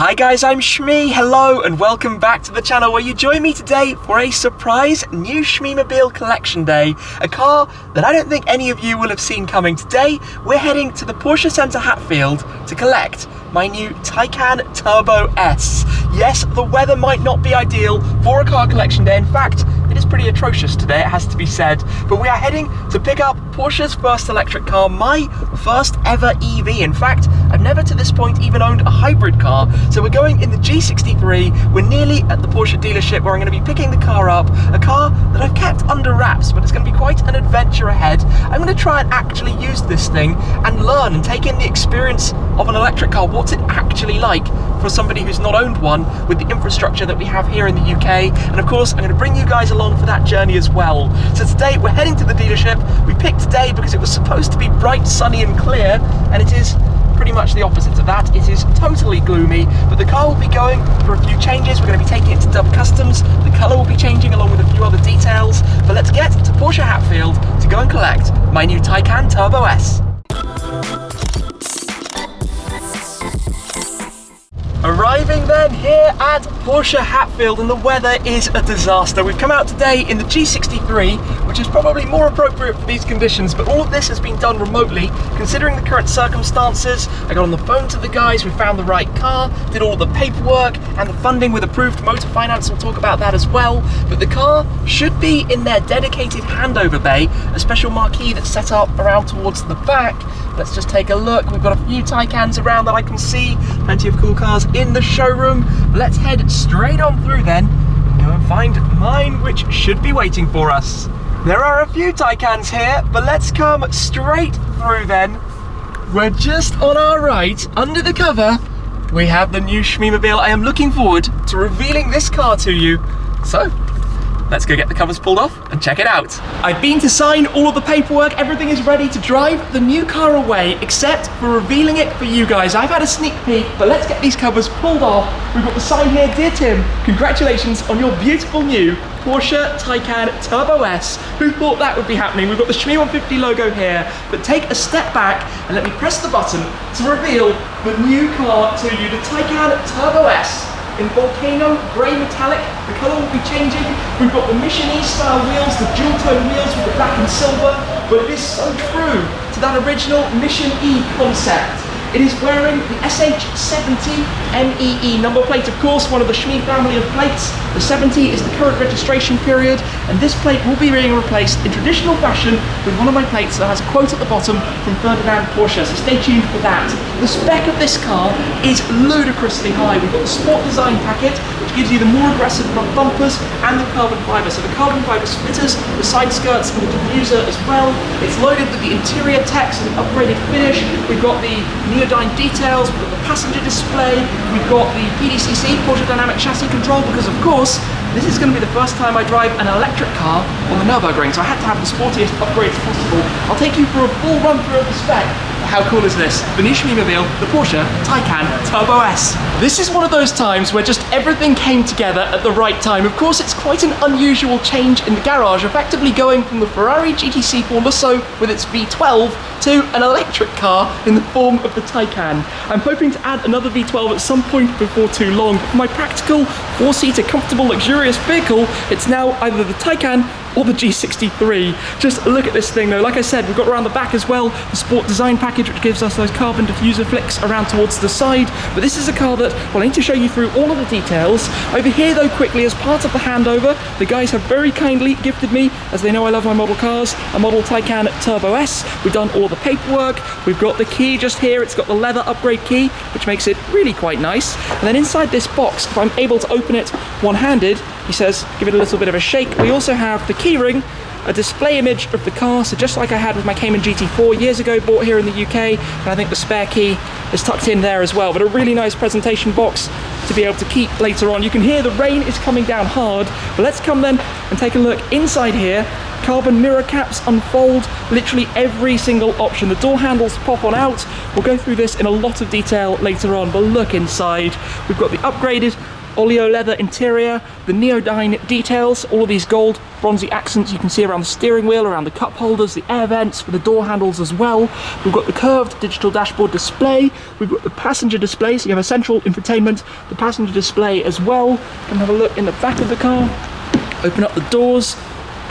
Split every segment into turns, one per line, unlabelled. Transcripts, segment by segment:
Hi guys, I'm Shmee, hello and welcome back to the channel where you join me today for a surprise new Shmeemobile collection day. A car that I don't think any of you will have seen coming. Today, we're heading to the Porsche Centre Hatfield to collect my new Taycan Turbo S. Yes, the weather might not be ideal for a car collection day. In fact, it is pretty atrocious today, it has to be said. But we are heading to pick up Porsche's first electric car, my first ever EV. In fact, I've never to this point even owned a hybrid car. So we're going in the G63. We're nearly at the Porsche dealership where I'm going to be picking the car up. A car that I've kept under wraps, but it's going to be quite an adventure ahead. I'm going to try and actually use this thing and learn and take in the experience of an electric car. What's it actually like for somebody who's not owned one with the infrastructure that we have here in the UK? And of course, I'm going to bring you guys along for that journey as well. So today we're heading to the dealership. We picked today because it was supposed to be bright, sunny and clear, and it is pretty much the opposite of that. It is totally gloomy, but the car will be going for a few changes. We're going to be taking it to Dub Customs. The colour will be changing along with a few other details. But let's get to Porsche Hatfield to go and collect my new Taycan Turbo S. Arriving then here at Porsche Hatfield, and the weather is a disaster. We've come out today in the G63, which is probably more appropriate for these conditions, but all of this has been done remotely, considering the current circumstances. I got on the phone to the guys, we found the right car, did all the paperwork and the funding with approved motor finance. We'll talk about that as well. But the car should be in their dedicated handover bay, a special marquee that's set up around towards the back. Let's just take a look. We've got a few Taycans around that I can see, plenty of cool cars in the showroom. Let's head straight on through then and go and find mine, which should be waiting for us. There are a few Taycans here, but let's come straight through then. We're just on our right, under the cover, we have the new Shmeemobile. I am looking forward to revealing this car to you. So, let's go get the covers pulled off and check it out. I've been to sign all of the paperwork, everything is ready to drive the new car away, except for revealing it for you guys. I've had a sneak peek, but let's get these covers pulled off. We've got the sign here. Dear Tim, congratulations on your beautiful new Porsche Taycan Turbo S. Who thought that would be happening? We've got the Shmee 150 logo here, but take a step back and let me press the button to reveal the new car to you, the Taycan Turbo S. In volcano grey metallic, the colour will be changing. We've got the Mission E style wheels, the dual tone wheels with the black and silver, but it is so true to that original Mission E concept. It is wearing the SH70 MEE number plate, of course, one of the Shmee family of plates. The 70 is the current registration period, and this plate will be being replaced in traditional fashion with one of my plates that has a quote at the bottom from Ferdinand Porsche, so stay tuned for that. The spec of this car is ludicrously high. We've got the Sport Design packet, which gives you the more aggressive front bumpers and the carbon fibre. So the carbon fibre splitters, the side skirts and the diffuser as well. It's loaded with the interior text and upgraded finish. We've got the neodyne details, we've got the passenger display, we've got the PDCC, Porsche Dynamic Chassis Control, because of course, this is going to be the first time I drive an electric car on the Nürburgring, so I had to have the sportiest upgrades possible. I'll take you for a full run through of the spec. How cool is this? The new Shmeemobile, the Porsche Taycan Turbo S. This is one of those times where just everything came together at the right time. Of course, it's quite an unusual change in the garage, effectively going from the Ferrari GTC 4 Lusso with its V12 to an electric car in the form of the Taycan. I'm hoping to add another V12 at some point before too long, but for my practical, four-seater, comfortable, luxurious vehicle, it's now either the Taycan or the G63. Just look at this thing though. Like I said, we've got around the back as well the Sport Design package, which gives us those carbon diffuser flicks around towards the side. But this is a car that, well, I need to show you through all of the details. Over here though, quickly, as part of the handover, the guys have very kindly gifted me, as they know I love my model cars, a model Taycan Turbo S. We've done all the paperwork. We've got the key just here. It's got the leather upgrade key, which makes it really quite nice. And then inside this box, if I'm able to open it one-handed, he says, give it a little bit of a shake. We also have the key ring, a display image of the car, so just like I had with my Cayman GT4 years ago, bought here in the UK, and I think the spare key is tucked in there as well, but a really nice presentation box to be able to keep later on. You can hear the rain is coming down hard, but let's come then and take a look inside here. Carbon mirror caps unfold, literally every single option. The door handles pop on out. We'll go through this in a lot of detail later on, but look inside. We've got the upgraded oleo leather interior, the neodyne details, all of these gold bronzy accents you can see around the steering wheel, around the cup holders, the air vents, for the door handles as well. We've got the curved digital dashboard display, we've got the passenger display, so you have a central infotainment, the passenger display as well. Come have a look in the back of the car, open up the doors,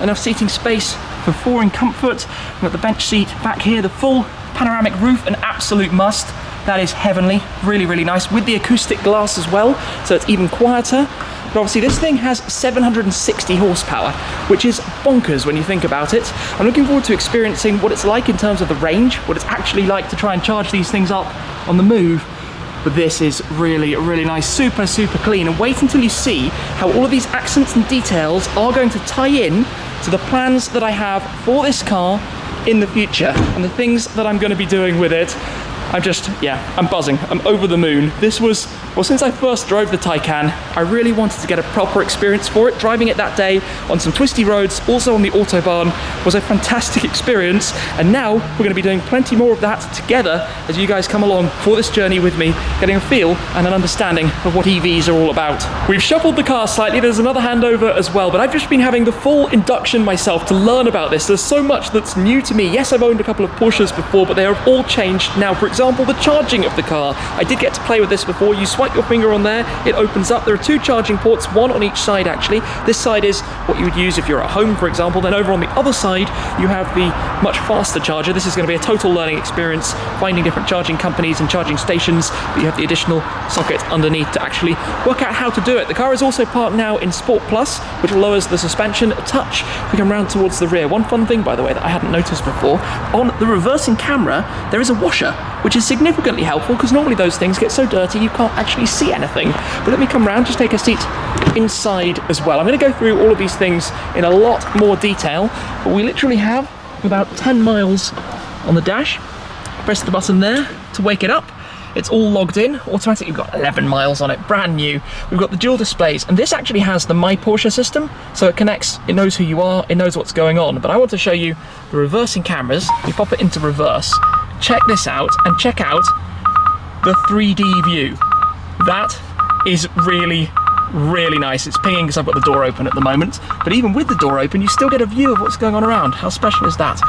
enough seating space for 4 in comfort. We've got the bench seat back here, the full panoramic roof, an absolute must. That is heavenly, really, really nice, with the acoustic glass as well, so it's even quieter. But obviously this thing has 760 horsepower, which is bonkers when you think about it. I'm looking forward to experiencing what it's like in terms of the range, what it's actually like to try and charge these things up on the move. But this is really, really nice, super, super clean. And wait until you see how all of these accents and details are going to tie in to the plans that I have for this car in the future and the things that I'm going to be doing with it. I'm buzzing. I'm over the moon. This was, well, since I first drove the Taycan, I really wanted to get a proper experience for it. Driving it that day on some twisty roads, also on the Autobahn, was a fantastic experience. And now we're going to be doing plenty more of that together as you guys come along for this journey with me, getting a feel and an understanding of what EVs are all about. We've shuffled the car slightly. There's another handover as well, but I've just been having the full induction myself to learn about this. There's so much that's new to me. Yes, I've owned a couple of Porsches before, but they have all changed now. For example, the charging of the car. I did get to play with this before. You swipe your finger on there, it opens up. There are 2 charging ports, 1 on each side actually. This side is what you would use if you're at home, for example. Then over on the other side, you have the much faster charger. This is going to be a total learning experience, finding different charging companies and charging stations, but you have the additional socket underneath to actually work out how to do it. The car is also parked now in Sport Plus, which lowers the suspension a touch. We come round towards the rear. One fun thing, by the way, that I hadn't noticed before, on the reversing camera, there is a washer, which is significantly helpful because normally those things get so dirty you can't actually see anything. But let me come round, just take a seat inside as well. I'm going to go through all of these things in a lot more detail, but we literally have about 10 miles on the dash. Press the button there to wake it up. It's all logged in. Automatically, you've got 11 miles on it, brand new. We've got the dual displays, and this actually has the My Porsche system, so it connects, it knows who you are, it knows what's going on. But I want to show you the reversing cameras. You pop it into reverse, check this out, and check out the 3D view. That is really, really nice. It's pinging because I've got the door open at the moment, but even with the door open, you still get a view of what's going on around. How special is that?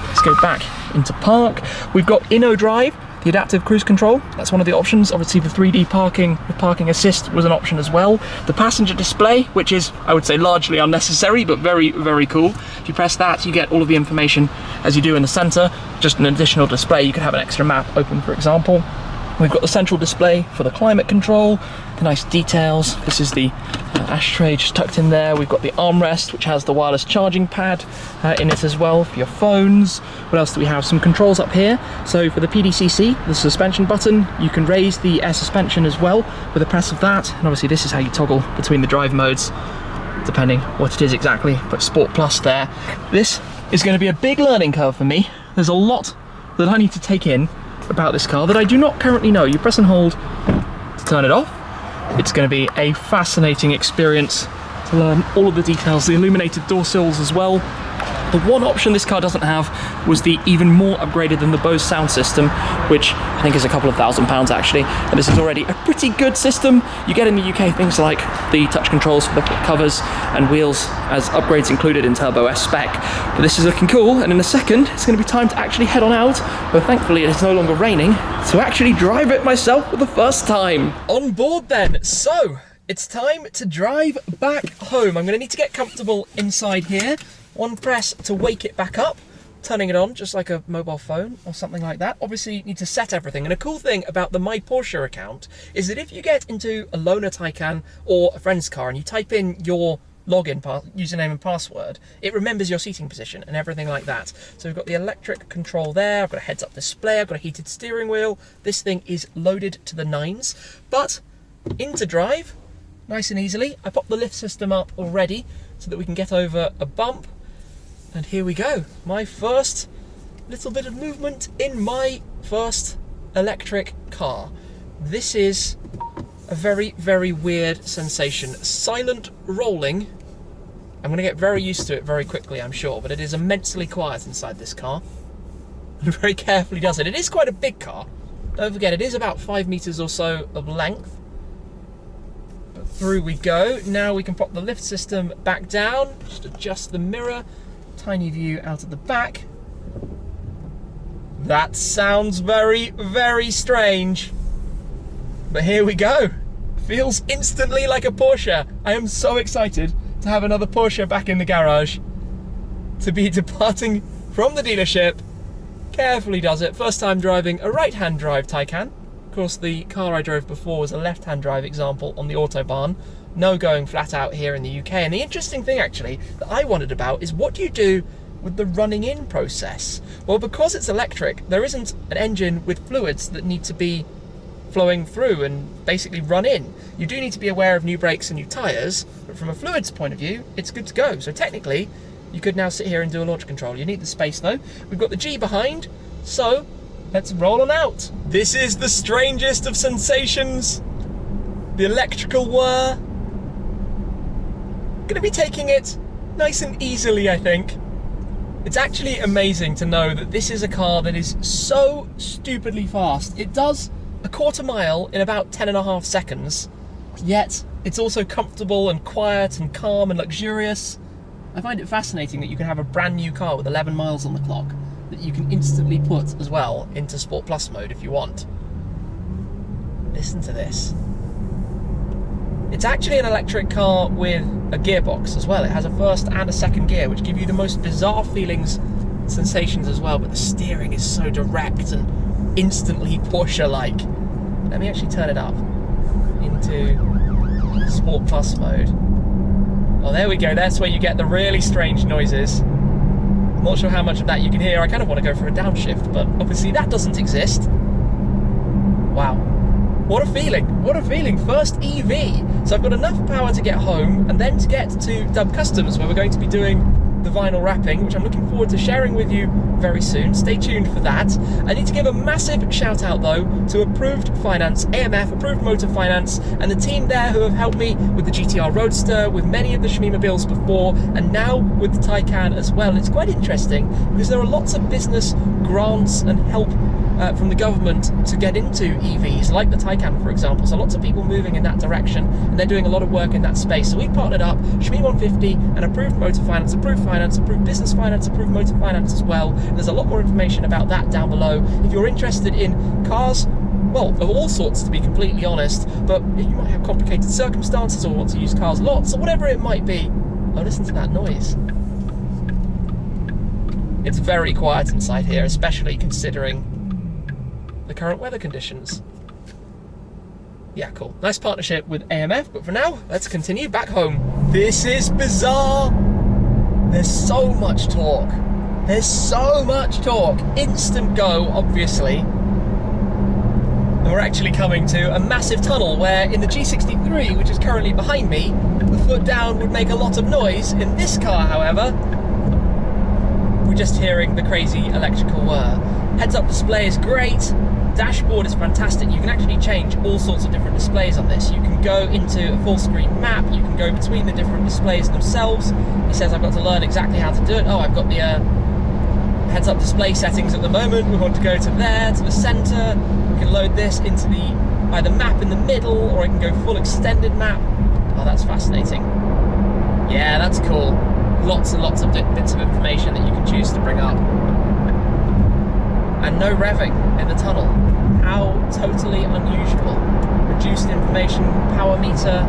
Let's go back into park. We've got InnoDrive, the adaptive cruise control. That's one of the options. Obviously the 3D parking with parking assist was an option as well. The passenger display, which is, I would say, largely unnecessary, but very, very cool. If you press that, you get all of the information as you do in the center. Just an additional display. You could have an extra map open, for example. We've got the central display for the climate control, the nice details. This is the ashtray just tucked in there. We've got the armrest, which has the wireless charging pad in it as well for your phones. What else do we have? Some controls up here. So for the PDCC, the suspension button, you can raise the air suspension as well with a press of that. And obviously this is how you toggle between the drive modes, depending what it is exactly. But Sport Plus there. This is going to be a big learning curve for me. There's a lot that I need to take in about this car that I do not currently know. You press and hold to turn it off. It's going to be a fascinating experience to learn all of the details, the illuminated door sills as well. The one option this car doesn't have was the even more upgraded than the Bose sound system, which I think is a couple of £1,000 actually, and this is already a pretty good system. You get in the UK things like the touch controls for the covers and wheels as upgrades included in Turbo S spec, but this is looking cool, and in a second it's going to be time to actually head on out, but thankfully it is no longer raining, to actually drive it myself for the first time. On board then, so it's time to drive back home. I'm going to need to get comfortable inside here. One press to wake it back up, turning it on just like a mobile phone or something like that. Obviously you need to set everything, and a cool thing about the My Porsche account is that if you get into a loaner Taycan or a friend's car and you type in your login username and password, it remembers your seating position and everything like that. So we've got the electric control there, I've got a heads-up display, I've got a heated steering wheel. This thing is loaded to the nines, but into drive, nice and easily. I popped the lift system up already so that we can get over a bump. And here we go, my first little bit of movement in my first electric car. This is a very, very weird sensation. Silent rolling. I'm going to get very used to it very quickly, I'm sure, but it is immensely quiet inside this car. And very carefully does it. It is quite a big car. Don't forget, it is about 5 meters or so of length. But through we go. Now we can pop the lift system back down, just adjust the mirror, tiny view out of the back. That sounds very, very strange. But here we go. Feels instantly like a Porsche. I am so excited to have another Porsche back in the garage, to be departing from the dealership. Carefully does it. First time driving a right-hand drive Taycan. Of course, the car I drove before was a left-hand drive example on the Autobahn. No going flat out here in the UK. And the interesting thing, actually, that I wondered about is what do you do with the running in process? Well, because it's electric, there isn't an engine with fluids that need to be flowing through and basically run in. You do need to be aware of new brakes and new tyres, but from a fluids point of view, it's good to go. So technically, you could now sit here and do a launch control. You need the space though. We've got the G behind, so let's roll on out. This is the strangest of sensations. The electrical whir. Gonna be taking it nice and easily, I think. It's actually amazing to know that this is a car that is so stupidly fast. It does a quarter mile in about 10.5 seconds, yet it's also comfortable and quiet and calm and luxurious. I find it fascinating that you can have a brand new car with 11 miles on the clock that you can instantly put as well into Sport Plus mode if you want. Listen to this. It's actually an electric car with a gearbox as well. It has a first and a second gear, which give you the most bizarre feelings and sensations as well, but the steering is so direct and instantly Porsche-like. Let me actually turn it up into Sport Plus mode. Oh, there we go. That's where you get the really strange noises. I'm not sure how much of that you can hear. I kind of want to go for a downshift, but obviously that doesn't exist. Wow. What a feeling. What a feeling. First EV. So I've got enough power to get home and then to get to Dub Customs, where we're going to be doing the vinyl wrapping, which I'm looking forward to sharing with you very soon. Stay tuned for that. I need to give a massive shout out though to Approved Finance, AMF, Approved Motor Finance, and the team there who have helped me with the GTR Roadster, with many of the Shmeemobiles before, and now with the Taycan as well. It's quite interesting because there are lots of business grants and help from the government to get into EVs, like the Taycan, for example. So lots of people moving in that direction, and they're doing a lot of work in that space. So we've partnered up, Shmee150 and Approved Motor Finance, Approved Finance, Approved Business Finance, Approved Motor Finance as well. And there's a lot more information about that down below. If you're interested in cars, well, of all sorts, to be completely honest, but if you might have complicated circumstances or want to use cars lots or whatever it might be. Oh, listen to that noise. It's very quiet inside here, especially considering the current weather conditions. Yeah, cool. Nice partnership with AMF, but for now, let's continue back home. This is bizarre. There's so much torque. There's so much torque. Instant go, obviously. And we're actually coming to a massive tunnel where in the G63, which is currently behind me, the foot down would make a lot of noise. In this car, however, we're just hearing the crazy electrical whir. Heads-up display is great. Dashboard is fantastic. You can actually change all sorts of different displays on this. You can go into a full screen map. You can go between the different displays themselves. He says I've got to learn exactly how to do it. Oh, I've got the heads-up display settings at the moment. We want to go to there, to the center. We can load this into the either map in the middle, or I can go full extended map. Oh, that's fascinating. Yeah, that's cool. Lots and lots of bits of information that you can choose to bring up. And no revving in the tunnel. How totally unusual. Reduced information power meter.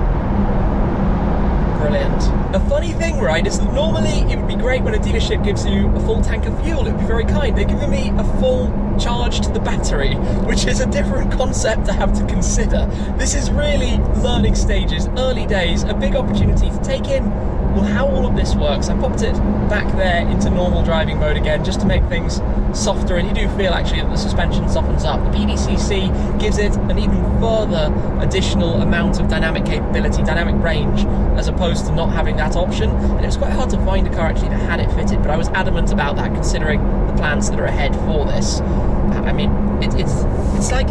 Brilliant. A funny thing, right, is that normally it would be great when a dealership gives you a full tank of fuel. It would be very kind. They're giving me a full charge to the battery, which is a different concept to have to consider. This is really learning stages, early days, a big opportunity to take in, well, how all of this works. I popped it back there into normal driving mode again, just to make things softer, and you do feel actually that the suspension softens up. The PDCC gives it an even further additional amount of dynamic capability, dynamic range, as opposed to not having that option. And it was quite hard to find a car actually that had it fitted, but I was adamant about that considering the plans that are ahead for this. I mean, it's like,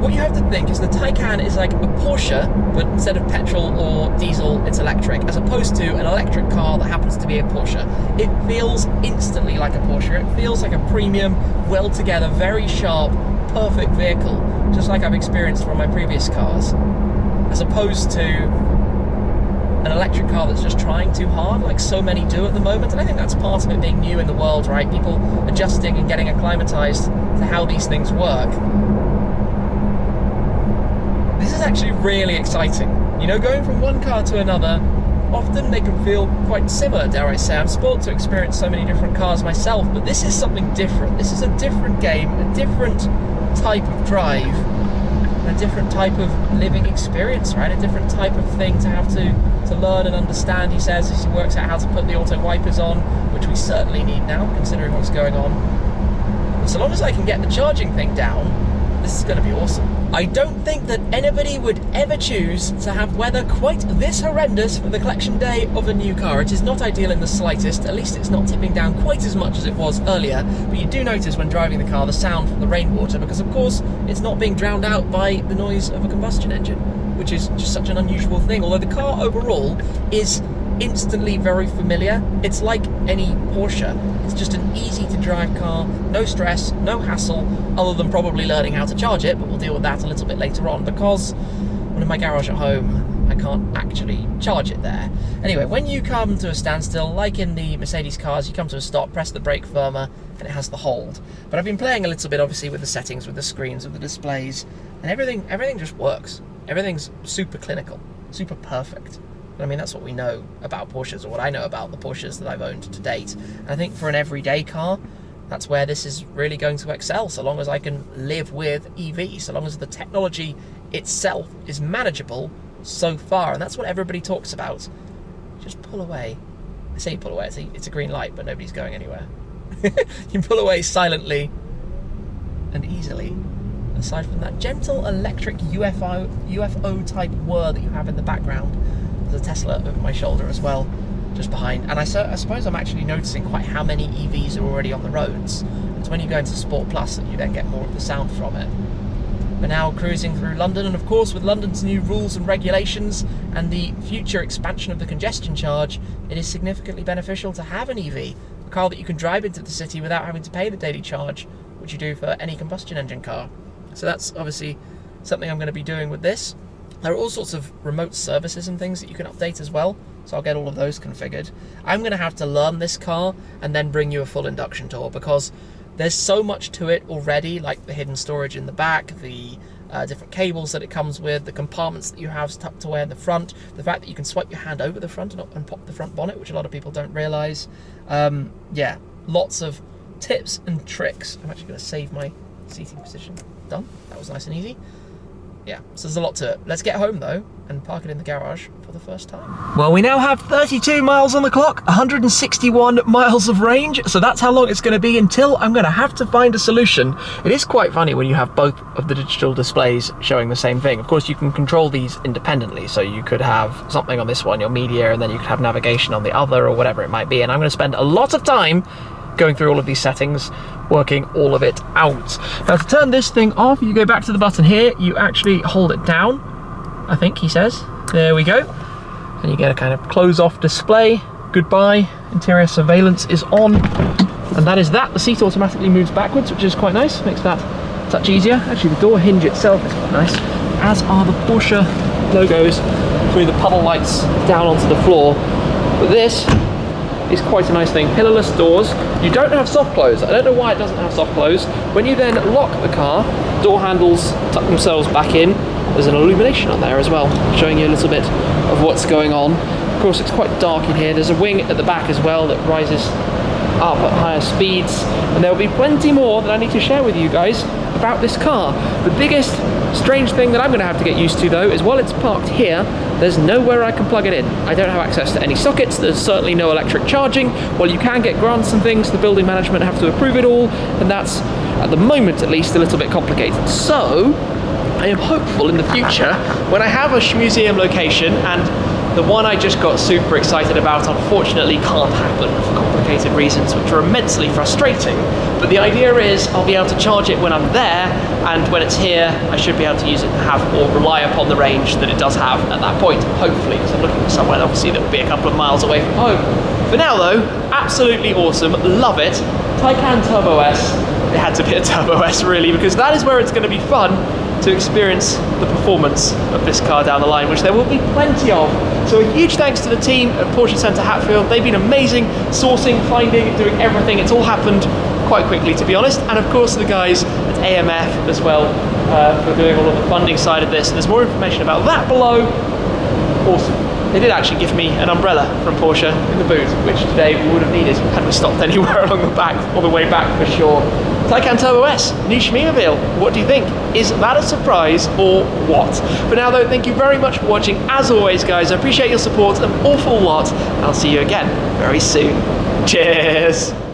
what you have to think is the Taycan is like a Porsche, but instead of petrol or diesel, it's electric, as opposed to an electric car that happens to be a Porsche. It feels instantly like a Porsche. It feels like a premium, well together, very sharp, perfect vehicle, just like I've experienced from my previous cars. as opposed to an electric car that's just trying too hard, like so many do at the moment. And I think that's part of it being new in the world, right? People adjusting and getting acclimatized to how these things work. This is actually really exciting. You know, going from one car to another, often they can feel quite similar, dare I say. I'm spoiled to experience so many different cars myself, but this is something different. This is a different game, a different type of drive, a different type of living experience, right? A different type of thing to have to learn and understand, he says, as he works out how to put the auto wipers on, which we certainly need now, considering what's going on. But so long as I can get the charging thing down, this is going to be awesome. I don't think that anybody would ever choose to have weather quite this horrendous for the collection day of a new car. It is not ideal in the slightest, at least it's not tipping down quite as much as it was earlier, but you do notice when driving the car the sound from the rainwater, because of course it's not being drowned out by the noise of a combustion engine, which is just such an unusual thing, although the car overall is instantly very familiar. It's like any Porsche. It's just an easy to drive car, no stress, no hassle, other than probably learning how to charge it, but we'll deal with that a little bit later on, because when in my garage at home, I can't actually charge it there. Anyway, when you come to a standstill, like in the Mercedes cars, you come to a stop, press the brake firmer, and it has the hold. But I've been playing a little bit, obviously, with the settings, with the screens, with the displays, and everything just works. Everything's super clinical, super perfect. I mean, that's what we know about Porsches, or what I know about the Porsches that I've owned to date. And I think for an everyday car, that's where this is really going to excel, so long as I can live with EV, so long as the technology itself is manageable so far. And that's what everybody talks about. Just pull away. I say pull away, it's a green light, but nobody's going anywhere. You pull away silently and easily. Aside from that gentle electric UFO type whir that you have in the background. There's a Tesla over my shoulder as well, just behind. And I suppose I'm actually noticing quite how many EVs are already on the roads. It's when you go into Sport Plus that you then get more of the sound from it. We're now cruising through London, and of course with London's new rules and regulations and the future expansion of the congestion charge, it is significantly beneficial to have an EV, a car that you can drive into the city without having to pay the daily charge, which you do for any combustion engine car. So that's obviously something I'm going to be doing with this. There are all sorts of remote services and things that you can update as well, so I'll get all of those configured. I'm going to have to learn this car and then bring you a full induction tour, because there's so much to it already, like the hidden storage in the back, the different cables that it comes with, the compartments that you have tucked away in the front, the fact that you can swipe your hand over the front and pop the front bonnet, which a lot of people don't realise. Yeah, lots of tips and tricks. I'm actually going to save my seating position. Done. That was nice and easy. Yeah, so there's a lot to it. Let's get home though and park it in the garage for the first time. Well, we now have 32 miles on the clock, 161 miles of range, so that's how long it's going to be until I'm going to have to find a solution. It is quite funny when you have both of the digital displays showing the same thing. Of course, you can control these independently, so you could have something on this one, your media, and then you could have navigation on the other, or whatever it might be, and I'm going to spend a lot of time going through all of these settings, working all of it out. Now, to turn this thing off, you go back to the button here, you actually hold it down, I think he says. There we go. And you get a kind of close off display. Goodbye, interior surveillance is on. And that is that. The seat automatically moves backwards, which is quite nice, makes that a touch easier. Actually, the door hinge itself is quite nice, as are the Porsche logos through the puddle lights down onto the floor. But this is quite a nice thing. Pillarless doors. You don't have soft close. I don't know why it doesn't have soft close. When you then lock the car, door handles tuck themselves back in. There's an illumination on there as well, showing you a little bit of what's going on. Of course, it's quite dark in here. There's a wing at the back as well that rises up at higher speeds, and there will be plenty more that I need to share with you guys about this car. The biggest strange thing that I'm going to have to get used to though is while it's parked here, there's nowhere I can plug it in. I don't have access to any sockets, there's certainly no electric charging. While you can get grants and things, the building management have to approve it all, and that's, at the moment at least, a little bit complicated. So, I am hopeful in the future, when I have a Shmeemuseum location, and the one I just got super excited about unfortunately can't happen for complicated reasons, which are immensely frustrating. But the idea is I'll be able to charge it when I'm there, and when it's here, I should be able to use it and have, or rely upon the range that it does have at that point, hopefully, because I'm looking for somewhere obviously that will be a couple of miles away from home. For now though, absolutely awesome, love it. Taycan Turbo S. It had to be a Turbo S really, because that is where it's going to be fun. to experience the performance of this car down the line, which there will be plenty of. So a huge thanks to the team at Porsche Centre Hatfield. They've been amazing, sourcing, finding, doing everything. It's all happened quite quickly, to be honest. And of course the guys at AMF as well for doing all of the funding side of this. And there's more information about that below. Awesome. They did actually give me an umbrella from Porsche in the boot, which today we would have needed had we stopped anywhere along the back, all the way back for sure. Taycan Turbo S, new Shmeemobile. What do you think? Is that a surprise or what? For now though, thank you very much for watching. As always guys, I appreciate your support an awful lot. I'll see you again very soon. Cheers!